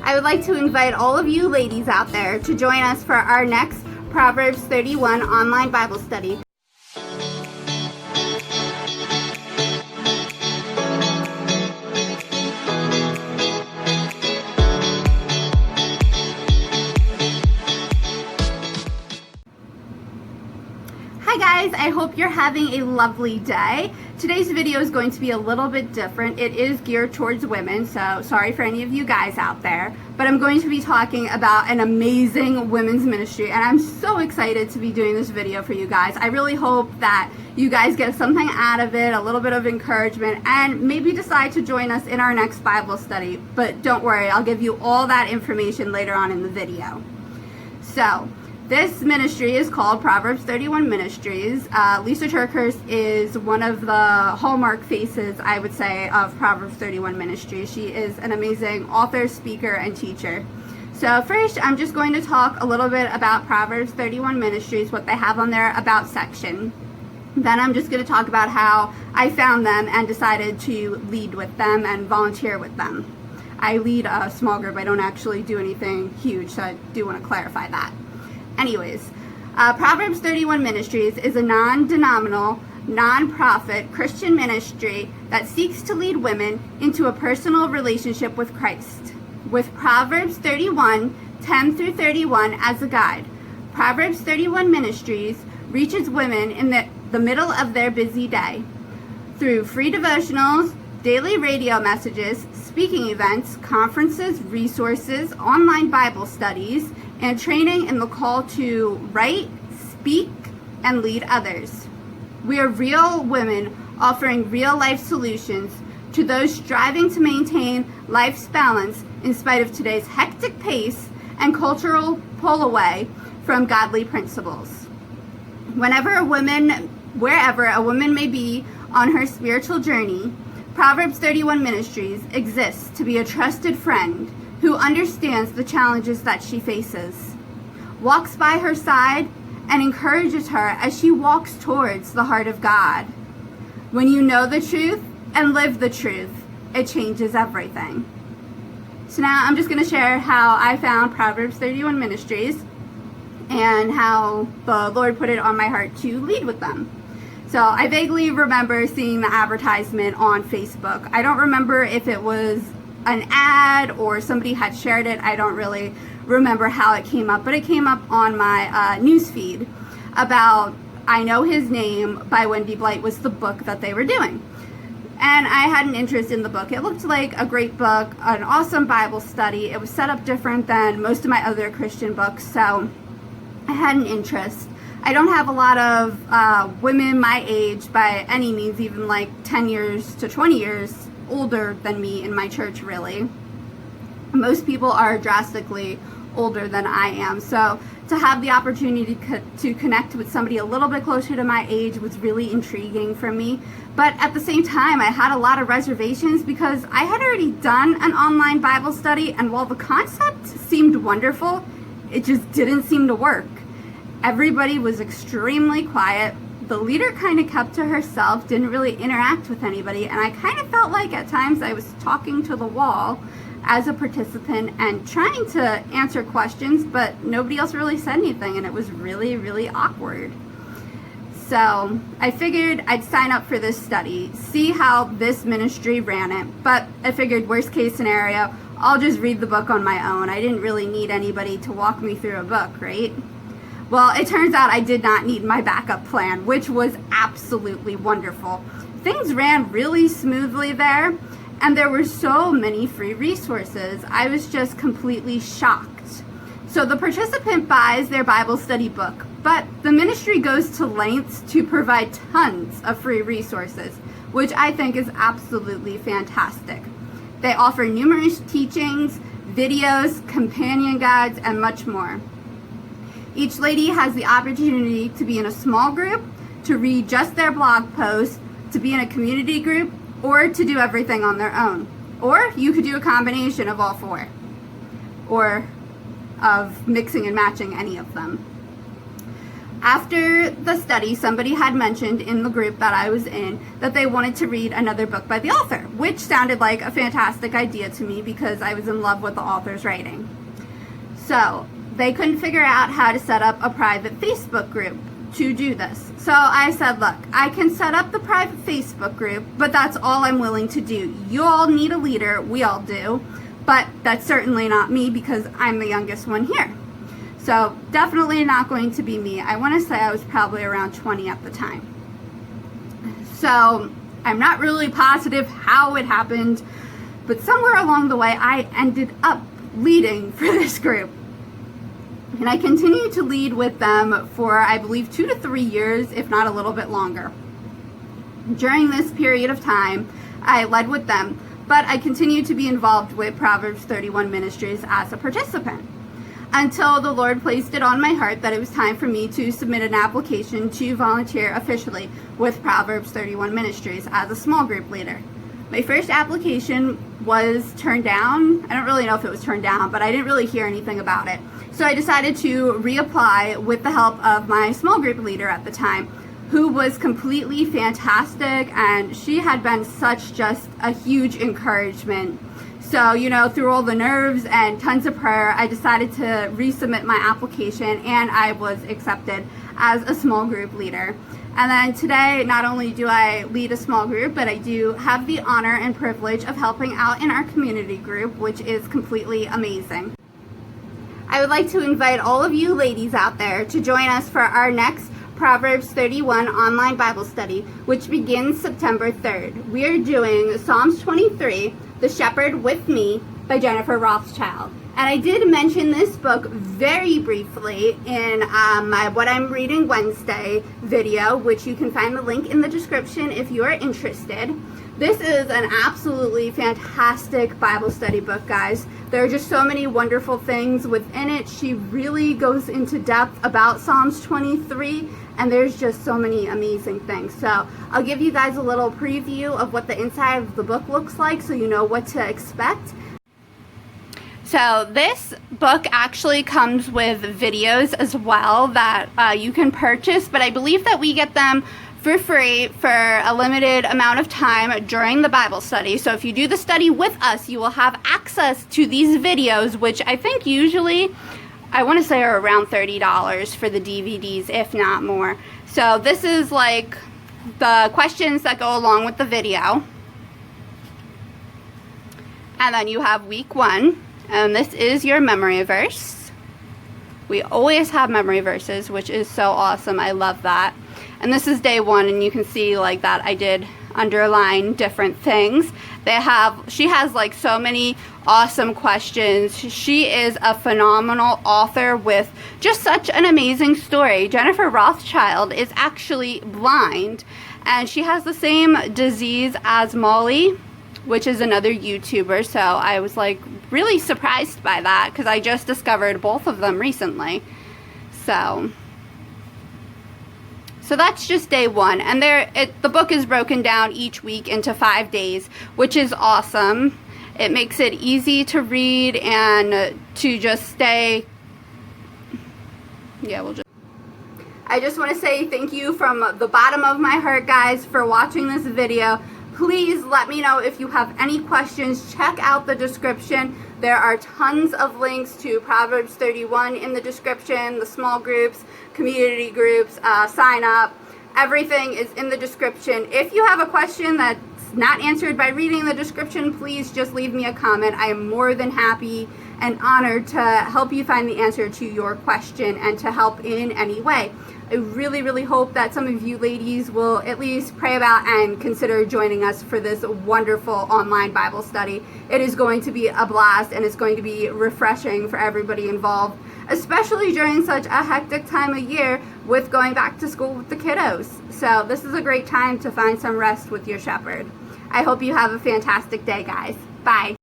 I would like to invite all of you ladies out there to join us for our next Proverbs 31 online Bible study. Hi guys, I hope you're having a lovely day. Today's video is going to be a little bit different. It is geared towards women, so sorry for any of you guys out there. But I'm going to be talking about an amazing women's ministry, and I'm so excited to be doing this video for you guys. I really hope that you guys get something out of it, a little bit of encouragement, and maybe decide to join us in our next Bible study. But don't worry, I'll give you all that information later on in the video. So, this ministry is called Proverbs 31 Ministries. Lisa Turkhurst is one of the hallmark faces, I would say, of Proverbs 31 Ministries. She is an amazing author, speaker, and teacher. So first, I'm just going to talk a little bit about Proverbs 31 Ministries, what they have on their About section. Then I'm just going to talk about how I found them and decided to lead with them and volunteer with them. I lead a small group. I don't actually do anything huge, so I do want to clarify that. Anyways, Proverbs 31 Ministries is a non-denominational, non-profit Christian ministry that seeks to lead women into a personal relationship with Christ. With Proverbs 31, 10 through 31 as a guide, Proverbs 31 Ministries reaches women in the middle of their busy day. Through free devotionals, daily radio messages, speaking events, conferences, resources, online Bible studies, and training in the call to write, speak, and lead others. We are real women offering real-life solutions to those striving to maintain life's balance in spite of today's hectic pace and cultural pull away from godly principles. Wherever a woman may be on her spiritual journey, Proverbs 31 Ministries exists to be a trusted friend who understands the challenges that she faces, walks by her side, and encourages her as she walks towards the heart of God. When you know the truth and live the truth, it changes everything. So now I'm just going to share how I found Proverbs 31 Ministries and how the Lord put it on my heart to lead with them. So I vaguely remember seeing the advertisement on Facebook. I don't remember if it was an ad or somebody had shared it. I don't really remember how it came up, but it came up on my news feed about I Know His Name by Wendy Blight was the book that they were doing. And I had an interest in the book. It looked like a great book, an awesome Bible study. It was set up different than most of my other Christian books, so I had an interest. I don't have a lot of women my age by any means, even like 10 years to 20 years older than me in my church, really. Most people are drastically older than I am, so to have the opportunity to connect with somebody a little bit closer to my age was really intriguing for me. But at the same time, I had a lot of reservations because I had already done an online Bible study, and while the concept seemed wonderful, it just didn't seem to work. Everybody was extremely quiet. The leader kind of kept to herself, didn't really interact with anybody, and I kind of felt like at times I was talking to the wall as a participant and trying to answer questions, but nobody else really said anything, and it was really, really awkward. So I figured I'd sign up for this study, see how this ministry ran it, but I figured worst case scenario, I'll just read the book on my own. I didn't really need anybody to walk me through a book, right? Well, it turns out I did not need my backup plan, which was absolutely wonderful. Things ran really smoothly there, and there were so many free resources. I was just completely shocked. So the participant buys their Bible study book, but the ministry goes to lengths to provide tons of free resources, which I think is absolutely fantastic. They offer numerous teachings, videos, companion guides, and much more. Each lady has the opportunity to be in a small group, to read just their blog posts, to be in a community group, or to do everything on their own. Or you could do a combination of all four, or of mixing and matching any of them. After the study, somebody had mentioned in the group that I was in that they wanted to read another book by the author, which sounded like a fantastic idea to me because I was in love with the author's writing. So they couldn't figure out how to set up a private Facebook group to do this. So I said, look, I can set up the private Facebook group, but that's all I'm willing to do. You all need a leader, we all do, but that's certainly not me because I'm the youngest one here. So definitely not going to be me. I want to say I was probably around 20 at the time. So I'm not really positive how it happened, but somewhere along the way I ended up leading for this group. And I continued to lead with them for, I believe, 2 to 3 years, if not a little bit longer. During this period of time, I led with them, but I continued to be involved with Proverbs 31 Ministries as a participant, until the Lord placed it on my heart that it was time for me to submit an application to volunteer officially with Proverbs 31 Ministries as a small group leader. My first application was turned down. I don't really know if it was turned down, but I didn't really hear anything about it. So I decided to reapply with the help of my small group leader at the time, who was completely fantastic, and she had been such just a huge encouragement. So, you know, through all the nerves and tons of prayer, I decided to resubmit my application, and I was accepted as a small group leader. And then today, not only do I lead a small group, but I do have the honor and privilege of helping out in our community group, which is completely amazing. I would like to invite all of you ladies out there to join us for our next Proverbs 31 online Bible study, which begins September 3rd. We are doing Psalms 23, The Shepherd with Me by Jennifer Rothschild. And I did mention this book very briefly in my What I'm Reading Wednesday video, which you can find the link in the description if you are interested. This is an absolutely fantastic Bible study book, guys. There are just so many wonderful things within it. She really goes into depth about Psalms 23, and there's just so many amazing things. So I'll give you guys a little preview of what the inside of the book looks like so you know what to expect. So this book actually comes with videos as well that you can purchase, but I believe that we get them for free for a limited amount of time during the Bible study. So if you do the study with us, you will have access to these videos, which I think usually, I want to say, are around $30 for the DVDs, if not more. So this is like the questions that go along with the video. And then you have week 1, and this is your memory verse. We always have memory verses, which is so awesome. I love that. And this is day 1, and you can see like that I did underline different things. She has like so many awesome questions. She is a phenomenal author with just such an amazing story. Jennifer Rothschild is actually blind, and she has the same disease as Molly, which is another YouTuber. So I was like really surprised by that because I just discovered both of them recently. So that's just day 1, and the book is broken down each week into 5 days, which is awesome. It makes it easy to read and to just stay. I just want to say thank you from the bottom of my heart, guys, for watching this video. Please let me know if you have any questions. Check out the description. There are tons of links to Proverbs 31 in the description, the small groups, community groups, sign up. Everything is in the description. If you have a question that's not answered by reading the description, please just leave me a comment. I am more than happy and honored to help you find the answer to your question and to help in any way. I really, really hope that some of you ladies will at least pray about and consider joining us for this wonderful online Bible study. It is going to be a blast, and it's going to be refreshing for everybody involved, especially during such a hectic time of year with going back to school with the kiddos. So this is a great time to find some rest with your shepherd. I hope you have a fantastic day, guys. Bye.